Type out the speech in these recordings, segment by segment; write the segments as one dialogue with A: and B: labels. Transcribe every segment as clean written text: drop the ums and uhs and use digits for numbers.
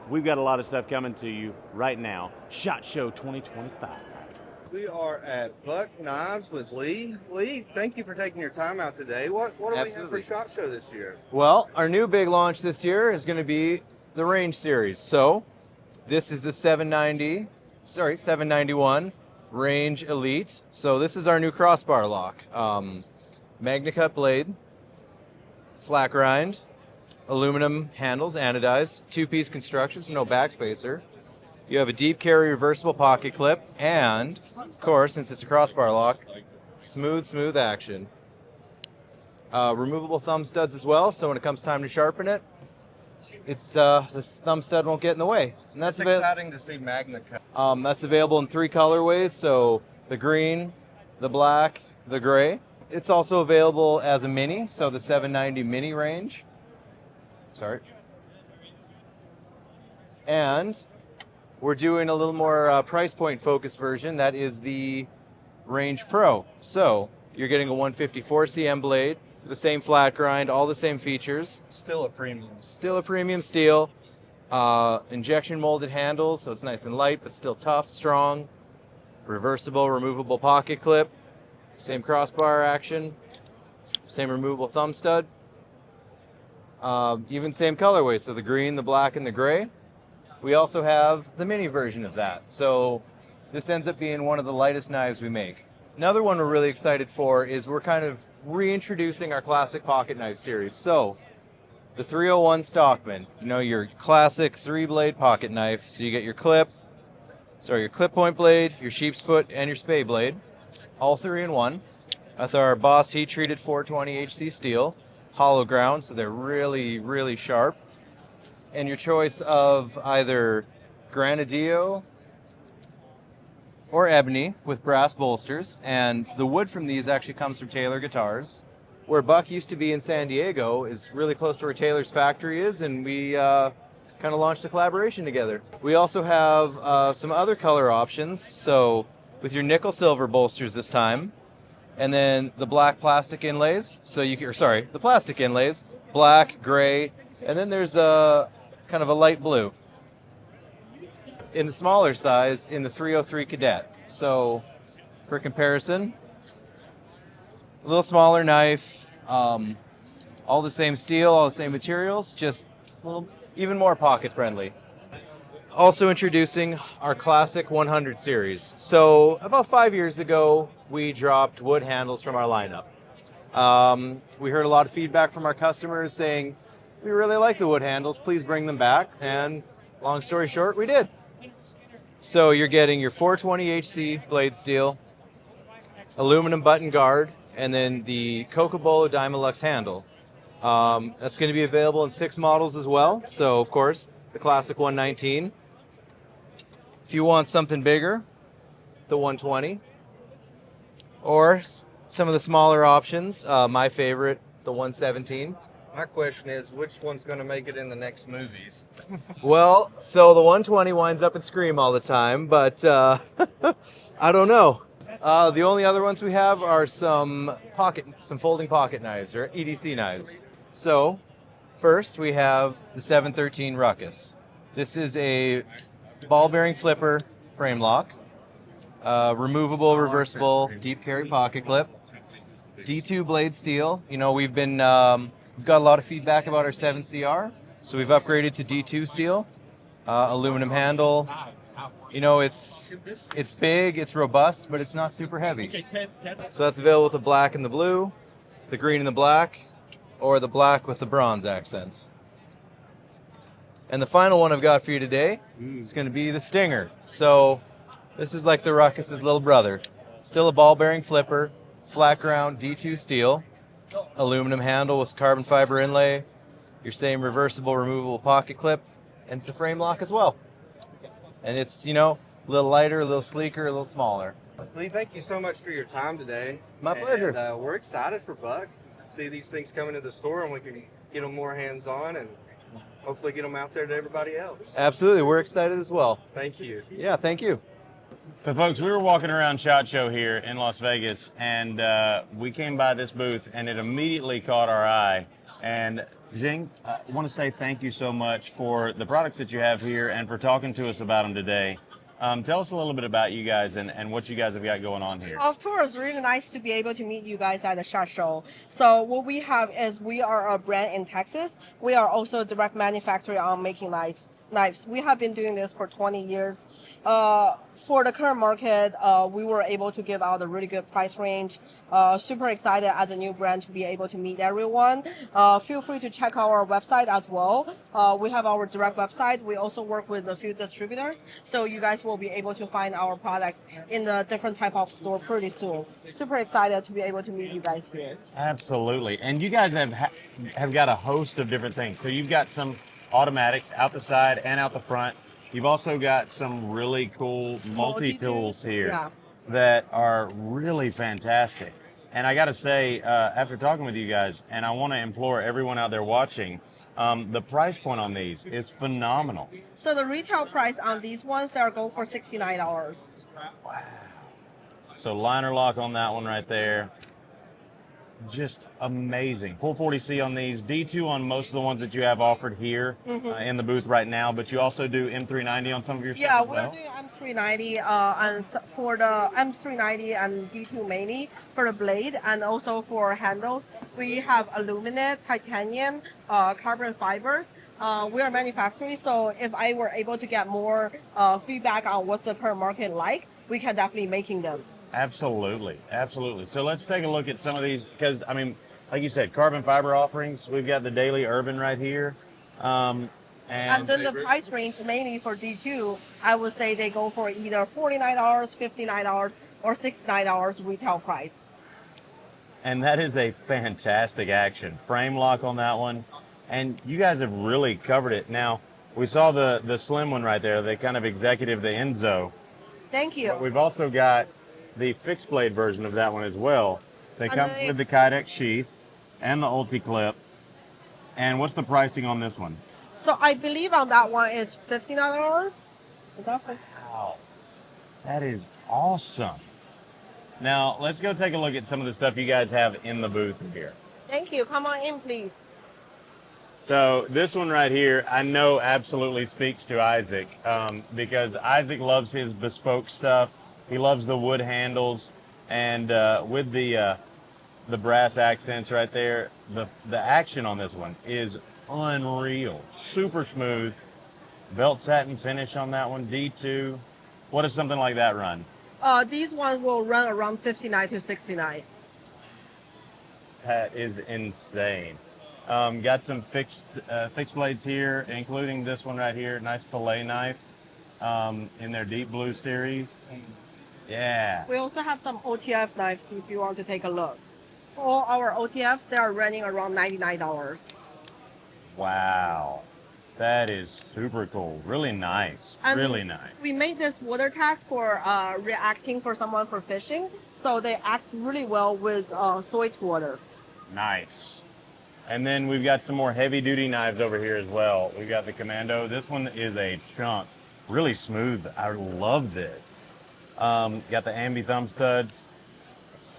A: we've got a lot of stuff coming to you right now. SHOT Show 2025.
B: We are at Buck Knives with Lee. Lee, thank you for taking your time out today. What do we have for SHOT Show this year?
C: Well, our new big launch this year is going to be the Range Series. So this is the 791 Range Elite. So this is our new crossbar lock. Magna cut blade, flat grind, aluminum handles, anodized, two-piece construction, so no backspacer. You have a deep carry reversible pocket clip, and of course, since it's a crossbar lock, smooth action. Removable thumb studs as well, so when it comes time to sharpen it, it's this thumb stud won't get in the way. And
B: that's exciting to see Magna cut.
C: That's available in 3 colorways, so the green, the black, the gray. It's also available as a mini, so the 790 mini range. Sorry. And we're doing a little more price point focused version. That is the Range Pro. So you're getting a 154 cm blade, the same flat grind, all the same features.
B: Still a premium.
C: Still a premium steel. Injection molded handles, so it's nice and light, but still tough, strong. Reversible, removable pocket clip. Same crossbar action. Same removable thumb stud. Even same colorway, so the green, the black, and the gray. We also have the mini version of that. So this ends up being one of the lightest knives we make. Another one we're really excited for is we're kind of reintroducing our classic pocket knife series. So the 301 Stockman, your classic 3-blade pocket knife. So you get your clip point blade, your sheep's foot, and your spay blade, all 3 in one, with our Boss heat treated 420 HC steel, hollow ground, so they're really sharp. And your choice of either granadillo or ebony with brass bolsters. And the wood from these actually comes from Taylor Guitars. Where Buck used to be in San Diego is really close to where Taylor's factory is, and we kind of launched a collaboration together. We also have some other color options, so with your nickel silver bolsters this time, and then the black plastic inlays. So the plastic inlays, black, gray, and then there's a kind of a light blue. In the smaller size, in the 303 Cadet. So for comparison, a little smaller knife, all the same steel, all the same materials, just a little even more pocket friendly. Also introducing our classic 100 series. So about 5 years ago, we dropped wood handles from our lineup. We heard a lot of feedback from our customers saying, we really like the wood handles, please bring them back. And long story short, we did. So you're getting your 420 HC blade steel, aluminum button guard, and then the Cocobolo Dymilux handle. That's going to be available in 6 models as well. So, of course, the classic 119. If you want something bigger, the 120. Or some of the smaller options, my favorite, the 117.
B: My question is, which one's going to make it in the next movies?
C: Well, so the 120 winds up in Scream all the time, but I don't know. The only other ones we have are some folding pocket knives, or EDC knives. So, first we have the 713 Ruckus. This is a ball bearing flipper frame lock, removable, reversible, deep carry pocket clip, D2 blade steel. We've got a lot of feedback about our 7CR, so we've upgraded to D2 steel, aluminum handle. It's big, it's robust, but it's not super heavy. So that's available with the black and the blue, the green and the black, or the black with the bronze accents. And the final one I've got for you today is going to be the Stinger. So this is like the Ruckus's little brother. Still a ball bearing flipper, flat ground D2 steel, aluminum handle with carbon fiber inlay, your same reversible, removable pocket clip, and it's a frame lock as well. And it's, a little lighter, a little sleeker, a little smaller.
B: Lee, thank you so much for your time today.
C: My pleasure.
B: And, we're excited for Buck to see these things coming to the store, and we can get them more hands-on and hopefully get them out there to everybody else.
C: Absolutely. We're excited as well.
B: Thank you.
C: Yeah, thank you.
A: So, folks, we were walking around SHOT Show here in Las Vegas, and we came by this booth, and it immediately caught our eye. And Jing, I want to say thank you so much for the products that you have here and for talking to us about them today. Tell us a little bit about you guys and what you guys have got going on here.
D: Of course, really nice to be able to meet you guys at the SHOT Show. So what we have is we are a brand in Texas. We are also direct manufacturer on making knives. We have been doing this for 20 years. For the current market, we were able to give out a really good price range. Super excited as a new brand to be able to meet everyone. Feel free to check our website as well. We have our direct website. We also work with a few distributors, so you guys will be able to find our products in the different type of store pretty soon. Super excited to be able to meet you guys here.
A: Absolutely. And you guys have got a host of different things. So you've got some automatics out the side and out the front. You've also got some really cool multi-tools here
D: Yeah.
A: that are really fantastic. And I got to say, after talking with you guys, and I want to implore everyone out there watching, the price point on these is phenomenal.
D: So the retail price on these ones, they are go for $69.
A: So liner lock on that one right there. Just amazing. Full 40C on these. D2 on most of the ones that you have offered here in the booth right now, but you also do M390 on some of your
D: Yeah,
A: stuff as
D: we're
A: well?
D: doing M390 for the M390 and D2 mainly for the blade, and also for handles. We have aluminum, titanium, carbon fibers. We are manufacturing, so if I were able to get more feedback on what's the current market like, we can definitely making them.
A: Absolutely, absolutely. So let's take a look at some of these, because, I mean, like you said, carbon fiber offerings. We've got the Daily Urban right here.
D: And then the price range mainly for D2, I would say they go for either $49, $59, or $69 retail price.
A: And that is a fantastic action. Frame lock on that one. And you guys have really covered it. Now, we saw the slim one right there, the kind of executive, the Enzo.
D: Thank you.
A: But we've also got the fixed blade version of that one as well. They come with the Kydex sheath and the Ulti clip. And what's the pricing on this one?
D: So I believe on that one is $59.
A: Wow, that is awesome. Now, let's go take a look at some of the stuff you guys have in the booth here.
D: Thank you. Come on in, please.
A: So this one right here, I know absolutely speaks to Isaac because Isaac loves his bespoke stuff. He loves the wood handles, and with the brass accents right there, the action on this one is unreal. Super smooth. Belt satin finish on that one, D2. What does something like that run?
D: These ones will run around $59 to $69.
A: That is insane. Got some fixed blades here, including this one right here, nice fillet knife in their deep blue series. Yeah.
D: We also have some OTF knives if you want to take a look. All our OTFs, they are running around $99.
A: Wow. That is super cool. Really nice.
D: And
A: really nice.
D: We made this water tag for reacting for someone for fishing, so they act really well with salt water.
A: Nice. And then we've got some more heavy duty knives over here as well. We've got the Commando. This one is a chunk. Really smooth. I love this. Got the ambi thumb studs.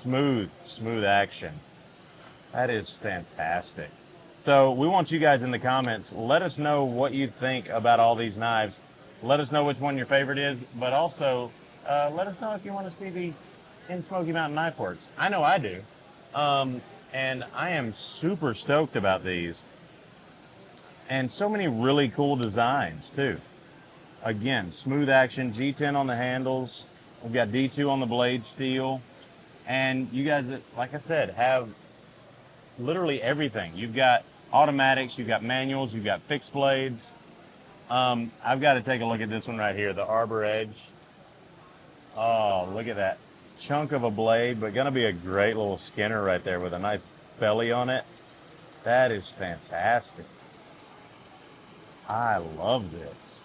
A: Smooth action. That is fantastic. So we want you guys in the comments. Let us know what you think about all these knives. Let us know which one your favorite is, but also let us know if you want to see these in Smoky Mountain Knife Works. I know I do. And I am super stoked about these. And so many really cool designs too. Again, smooth action, G10 on the handles. We've got D2 on the blade steel. And you guys, like I said, have literally everything. You've got automatics, you've got manuals, you've got fixed blades. I've got to take a look at this one right here, the Arbor Edge. Oh, look at that. Chunk of a blade, but gonna be a great little skinner right there with a nice belly on it. That is fantastic. I love this.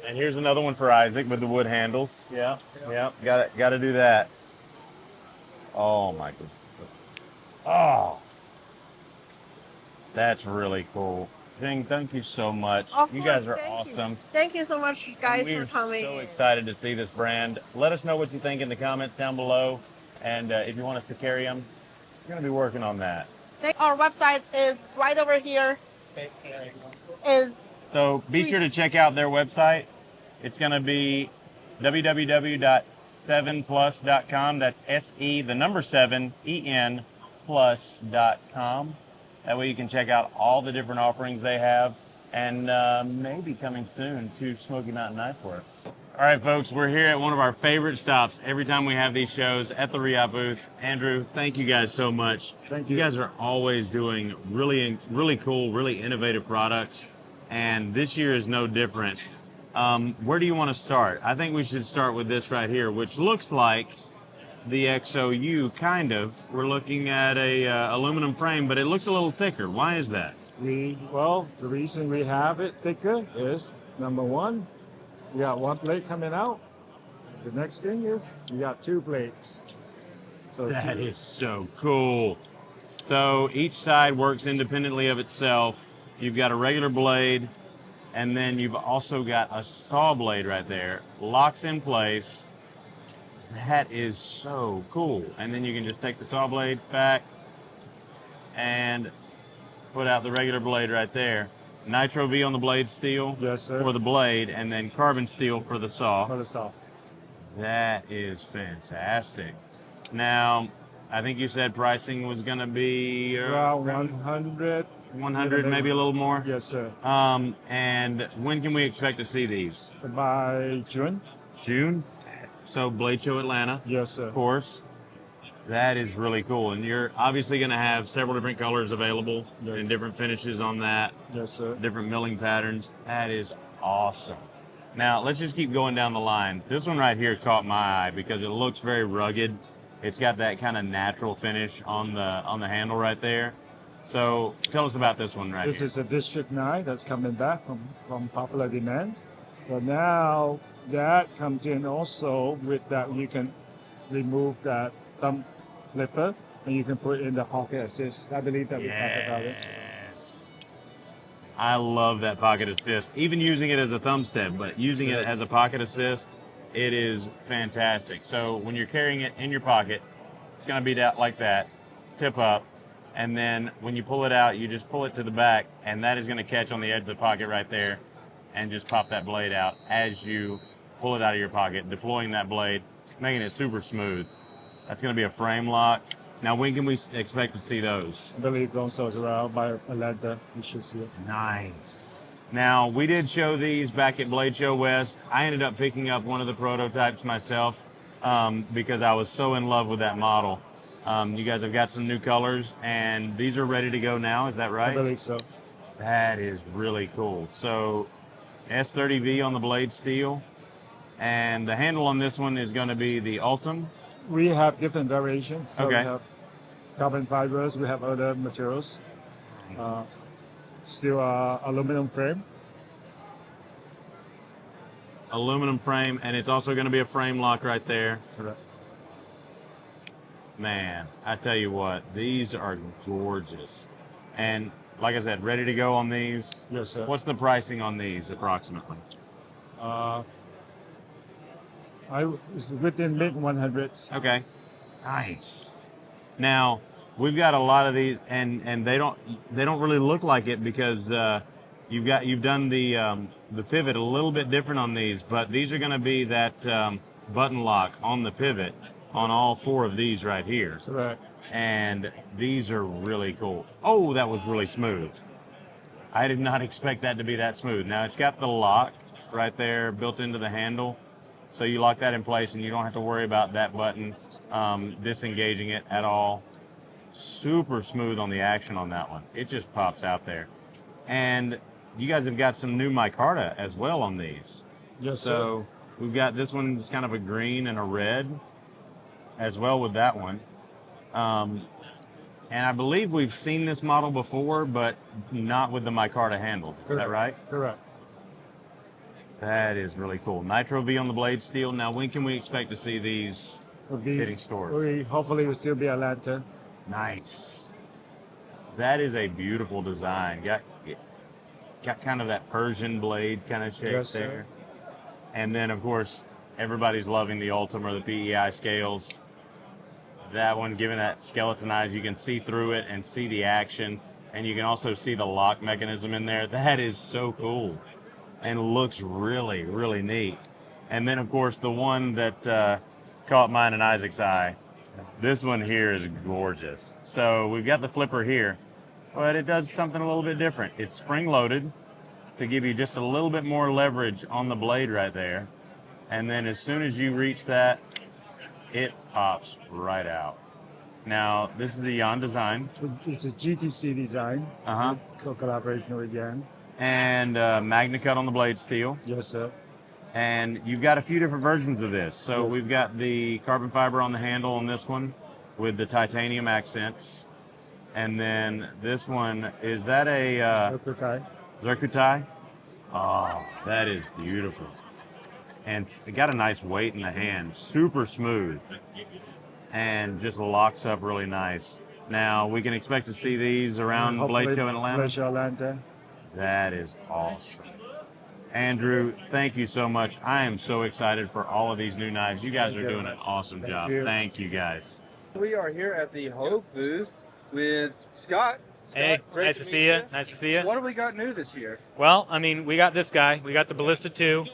A: And here's another one for Isaac with the wood handles. Yeah, got to do that. Oh my goodness. Oh, that's really cool. Jing, thank you so much. You guys are awesome.
D: Thank you so much, guys, for
A: We're
D: coming.
A: so excited to see this brand. Let us know what you think in the comments down below. And if you want us to carry them, we're going to be working on that.
D: Our website is right over here. Is
A: So be sure to check out their website. It's going to be www.se7plus.com. That's SE, the number 7, EN plus.com. That way you can check out all the different offerings they have, and maybe coming soon to Smoky Mountain Knife Works. All right, folks, we're here at one of our favorite stops every time we have these shows at the Reate booth. Andrew, thank you guys so much.
E: Thank you.
A: You guys are always doing really cool, really innovative products, and this year is no different. Where do you want to start? I think we should start with this right here, which looks like the XOU, kind of. We're looking at a aluminum frame, but it looks a little thicker. Why is that?
E: Well, the reason we have it thicker is, number one, we got one blade coming out. The next thing is we got two blades. So
A: That is so cool. So each side works independently of itself. You've got a regular blade, and then you've also got a saw blade right there. Locks in place. That is so cool. And then you can just take the saw blade back and put out the regular blade right there. Nitro V on the blade steel
E: Yes, sir.
A: for the blade, and then carbon steel for the saw.
E: for the saw.
A: That is fantastic. Now, I think you said pricing was going to be
E: Around 100.
A: 100, maybe a little more.
E: Yes, sir.
A: And when can we expect to see these?
E: By June.
A: June? So Blade Show Atlanta,
E: Yes, sir.
A: of course. That is really cool. And you're obviously going to have several different colors available
E: Yes.
A: and different finishes on that,
E: Yes, sir.
A: different milling patterns. That is awesome. Now, let's just keep going down the line. This one right here caught my eye because it looks very rugged. It's got that kind of natural finish on the handle right there. So tell us about this one right
E: This
A: here.
E: is a District 9 that's coming back from popular demand. So now that comes in also with that you can remove that thumb flipper and you can put in the pocket assist. I believe that we talked about it.
A: Yes. I love that pocket assist. Even using it as a thumb step, but using it as a pocket assist, it is fantastic. So when you're carrying it in your pocket, it's going to be like that, tip up, and then when you pull it out, you just pull it to the back, and that is going to catch on the edge of the pocket right there, and just pop that blade out as you pull it out of your pocket, deploying that blade, making it super smooth. That's going to be a frame lock. Now, when can we expect to see those?
E: I believe also is around by Atlanta. You should see it.
A: Nice. Now, we did show these back at Blade Show West. I ended up picking up one of the prototypes myself because I was so in love with that model. You guys have got some new colors, and these are ready to go now. Is that
E: I
A: right?
E: believe so.
A: That is really cool. So, S30V on the blade steel, and the handle on this one is going to be the Ultim.
E: We have different variations. So
A: Okay.
E: we have carbon fibers, we have other materials. Still aluminum frame.
A: Aluminum frame, and it's also going to be a frame lock right there.
E: Correct.
A: Man, I tell you what, these are gorgeous. And like I said, ready to go on these.
E: Yes, sir.
A: What's the pricing on these approximately?
E: It's within mid 100s.
A: Okay. Nice. Now, we've got a lot of these, and they don't really look like it because you've done the pivot a little bit different on these, but these are going to be that button lock on the pivot on all four of these right here.
E: Correct.
A: And these are really cool. Oh, that was really smooth. I did not expect that to be that smooth. Now, it's got the lock right there built into the handle. So you lock that in place and you don't have to worry about that button disengaging it at all. Super smooth on the action on that one. It just pops out there. And you guys have got some new micarta as well on these.
E: Yes,
A: So we've got this one that's kind of a green and a red as well with that one. And I believe we've seen this model before, but not with the micarta handles. Is that right?
E: Correct.
A: That is really cool. Nitro V on the blade steel. Now, when can we expect to see these hitting stores?
E: Hopefully will still be Atlanta.
A: Nice. That is a beautiful design. Got kind of that Persian blade kind of shape
E: Yes, sir.
A: there. And then, of course, everybody's loving the Ultim or the PEI scales. that one, given that skeletonized, you can see through it and see the action, and you can also see the lock mechanism in there. That is so cool and looks really, really neat. And then, of course, the one that caught mine and Isaac's eye, this one here is gorgeous. So we've got the flipper here, but it does something a little bit different. It's spring-loaded to give you just a little bit more leverage on the blade right there. And then as soon as you reach that, it pops right out. Now, this is a Yan design.
E: It's a GTC design. Collaboration with Yan.
A: And Magna Cut on the blade steel.
E: Yes, sir.
A: And you've got a few different versions of this. So we've got the carbon fiber on the handle on this one with the titanium accents. And then this one, is that a Zircutai? Oh, that is beautiful. And it got a nice weight in the hand, super smooth, and just locks up really nice. Now, we can expect to see these around Blade Show in Atlanta.
E: Blade Show Atlanta.
A: That is awesome. Andrew, thank you so much. I am so excited for all of these new knives. You guys are doing an awesome job. Thank you, guys.
B: We are here at the Hope booth with Scott.
F: Hey,
B: great
F: nice to see you. Nice to see you.
B: What do we got new this year?
F: Well, I mean, we got this guy. We got the Ballista 2.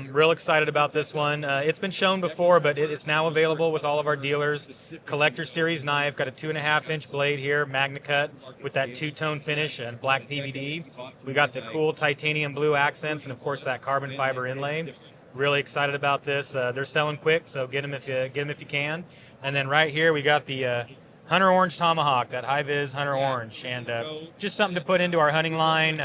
F: Real excited about this one. It's been shown before, but it's now available with all of our dealers. Collector Series knife, got a 2.5-inch blade here, Magna Cut, with that two-tone finish and black PVD. We got the cool titanium blue accents, and of course that carbon fiber inlay. Really excited about this. They're selling quick, so get them if you can. And then right here we got the Hunter Orange Tomahawk, that high-vis Hunter Orange, and just something to put into our hunting line.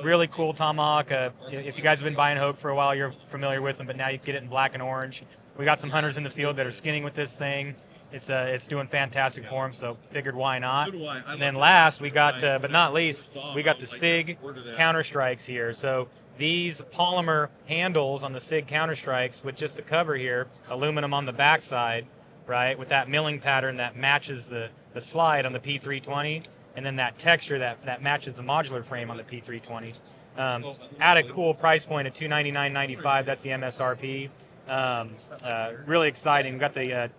F: Really cool Tomahawk. If you guys have been buying Hogue for a while, you're familiar with them, but now you can get it in black and orange. We got some hunters in the field that are skinning with this thing. It's doing fantastic for them, so figured why not. And then last, we got, but not least, we got the SIG counter strikes here. So these polymer handles on the SIG counter strikes with just the cover here, aluminum on the backside, right, with that milling pattern that matches the slide on the P320, and then that texture that matches the modular frame on the P320. At a cool price point of $299.95, that's the MSRP. Really exciting. We've got the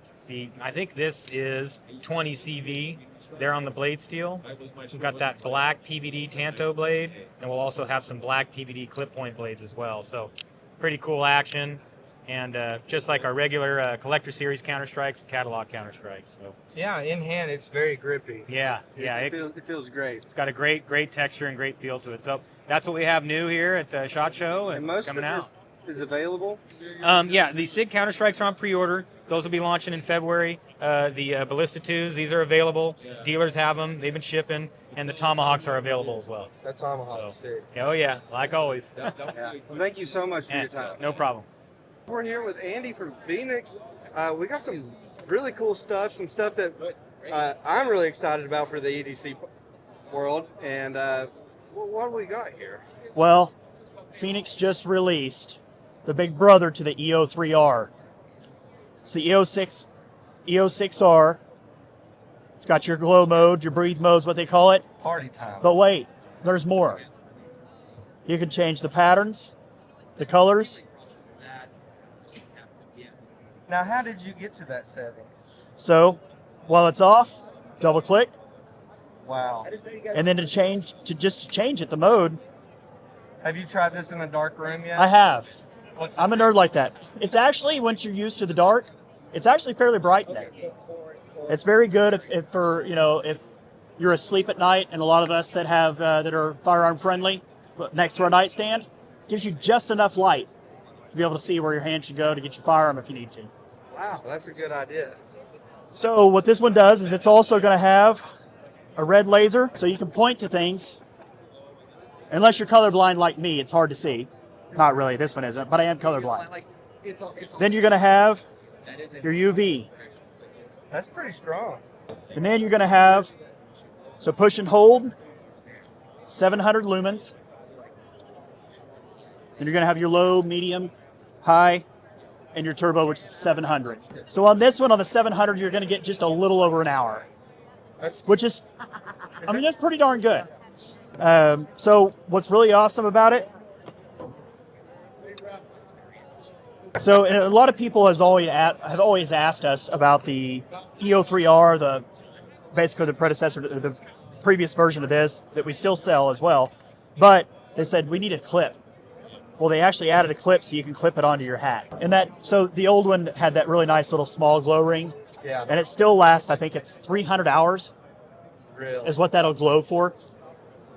F: I think this is 20 CV there on the blade steel. We've got that black PVD Tanto blade, and we'll also have some black PVD clip point blades as well. So pretty cool action. And just like our regular Collector Series counter strikes, catalog counter strikes. So
B: Yeah, in hand, it's very grippy.
F: yeah,
B: It feels great.
F: it's got a great texture and great feel to it. So that's what we have new here at SHOT Show and
B: most
F: coming
B: of
F: out.
B: this is available.
F: Yeah, the SIG counter strikes are on pre-order. Those will be launching in February. The Ballista 2s, these are available. Dealers have them. They've been shipping, and the Tomahawks are available as well.
B: That Tomahawk's
F: So,
B: sick.
F: oh yeah, like always.
B: Yeah. Well, thank you so much for your
F: Yeah,
B: time.
F: no problem.
B: We're here with Andy from Phoenix. We got some really cool stuff, some stuff that I'm really excited about for the EDC world. And what do we got here?
G: Well, Phoenix just released the big brother to the EO3R. It's the EO6R. It's got your glow mode, your breathe mode is what they call it.
B: Party time.
G: But wait, there's more. You can change the patterns, the colors.
B: Now, how did you get to that setting?
G: So while it's off, double click,
B: Wow.
G: and then to change it, the mode.
B: Have you tried this in a dark room yet?
G: I have.
B: What's
G: I'm a nerd like that. It's actually, once you're used to the dark, it's actually fairly bright in there. It's very good if you're asleep at night, and a lot of us that have that are firearm friendly next to our nightstand, gives you just enough light to be able to see where your hand should go to get your firearm if you need to.
B: Wow, that's a good idea.
G: So what this one does is it's also going to have a red laser, so you can point to things. Unless you're colorblind like me, it's hard to see. Not really, this one isn't, but I am colorblind. Then you're going to have your UV.
B: That's pretty strong.
G: And then you're going to have, so push and hold, 700 lumens. Then you're going to have your low, medium, high, and your turbo, which is 700. So on this one, on the 700, you're going to get just a little over an hour, which is, that's pretty darn good. So what's really awesome about it, So and a lot of people have always asked us about the EO3R, basically the predecessor, the previous version of this that we still sell as well. But they said we need a clip. Well, they actually added a clip so you can clip it onto your hat. So the old one had that really nice little small glow ring.
B: Yeah.
G: And it still lasts, I think it's 300 hours
B: Really?
G: is what that'll glow for.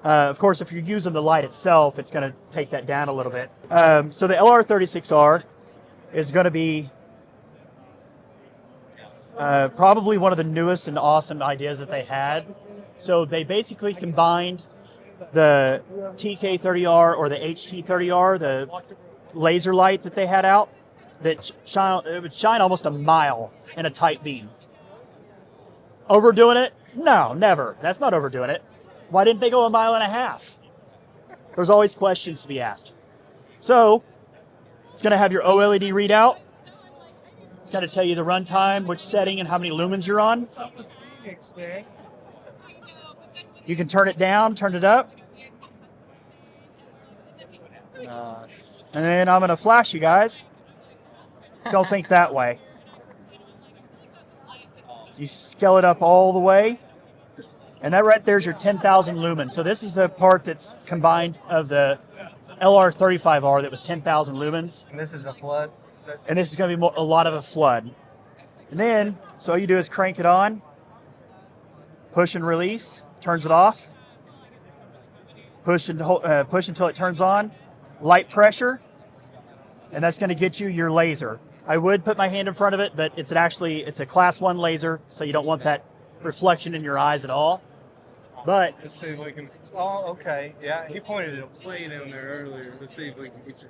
G: Of course, if you're using the light itself, it's going to take that down a little bit. So the LR36R is going to be probably one of the newest and awesome ideas that they had. So they basically combined the TK30R or the HT30R, the laser light that they had out, that it would shine almost a mile in a tight beam. Overdoing it? No, never. That's not overdoing it. Why didn't they go a mile and a half? There's always questions to be asked. So it's going to have your OLED readout. It's going to tell you the runtime, which setting, and how many lumens you're on. You can turn it down, turn it up.
B: Nice.
G: And then I'm going to flash you guys. Don't think that way. You scale it up all the way. And that right there's your 10,000 lumens. So this is the part that's combined of the LR35R that was 10,000 lumens.
B: And this is a flood?
G: And this is going to be a lot of a flood. And then, so all you do is crank it on, push and release, turns it off, push until it turns on, light pressure, and that's going to get you your laser. I would put my hand in front of it, but it's a class 1 laser, so you don't want that reflection in your eyes at all. But
B: Let's see if we can. Oh, okay. Yeah, he pointed at a plate down there earlier. Let's see if we can get you.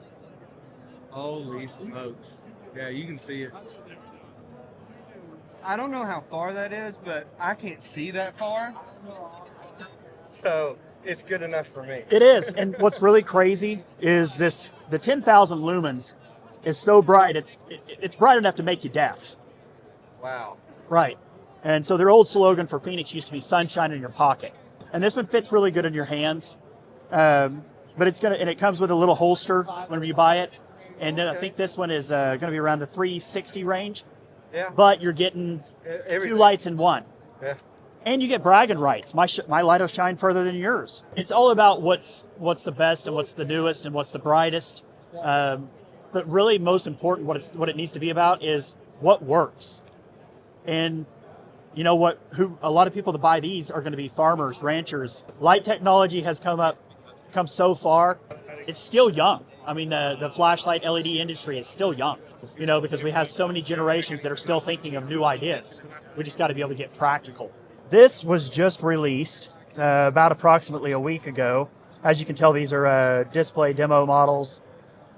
B: Holy smokes. Yeah, you can see it. I don't know how far that is, but I can't see that far. So it's good enough for me.
G: it is. And what's really crazy is the 10,000 lumens is so bright, it's bright enough to make you deaf.
B: Wow.
G: Right. And so their old slogan for Fenix used to be sunshine in your pocket. And this one fits really good in your hands. But it comes with a little holster whenever you buy it. And then I think this one is going to be around the 360 range.
B: Yeah.
G: But you're getting
B: Everything.
G: 2 lights in one.
B: Yeah.
G: And you get bragging rights. My light will shine further than yours. It's all about what's the best and what's the newest and what's the brightest. But really, most important, what it needs to be about is what works. And you know what? A lot of people that buy these are going to be farmers, ranchers. Light technology has come so far. It's still young. I mean, the flashlight LED industry is still young. You know, because we have so many generations that are still thinking of new ideas. We just got to be able to get practical. This was just released about approximately a week ago. As you can tell, these are display demo models.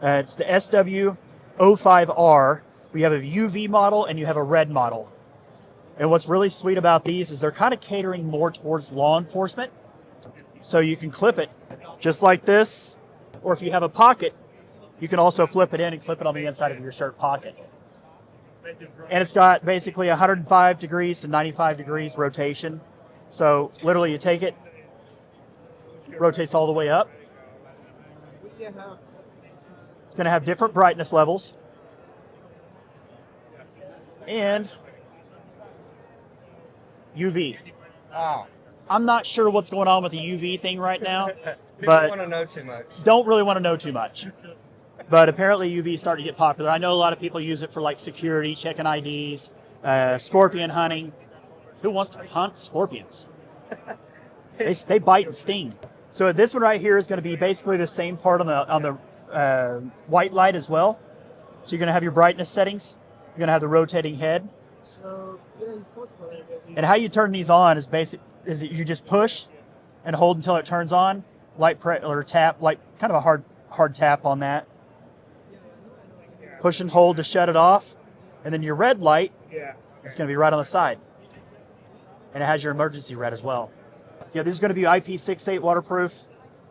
G: It's the SW05R. We have a UV model and you have a red model. And what's really sweet about these is they're kind of catering more towards law enforcement. So you can clip it just like this, or if you have a pocket, you can also flip it in and clip it on the inside of your shirt pocket. And it's got basically 105 degrees to 95 degrees rotation. So literally you take it, rotates all the way up. It's going to have different brightness levels. And UV.
B: Wow.
G: I'm not sure what's going on with the UV thing right now,
B: People
G: but
B: want to know too much.
G: don't really want to know too much. But apparently UV is starting to get popular. I know a lot of people use it for like security, checking IDs, scorpion hunting. Who wants to hunt scorpions? They bite and sting. So this one right here is going to be basically the same part on the white light as well. So you're going to have your brightness settings. You're going to have the rotating head. And how you turn these on is that you just push and hold until it turns on. Or tap, like kind of a hard tap on that. Push and hold to shut it off. And then your red light is going to be right on the side. And it has your emergency red as well. Yeah, this is going to be IP68 waterproof.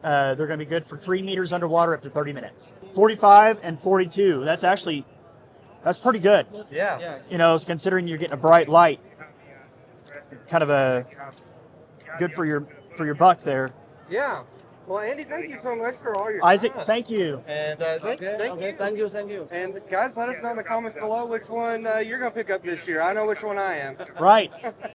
G: They're going to be good for 3 meters underwater up to 30 minutes. 45 and 42. That's pretty good.
B: Yeah.
G: You know, considering you're getting a bright light. Kind of good for your buck there.
B: Yeah. Well, Andy, thank you so much for all your
G: Isaac,
B: time.
G: thank you.
B: And thank you.
H: Thank you.
B: And guys, let us know in the comments below which one you're going to pick up this year. I know which one I am.
G: Right.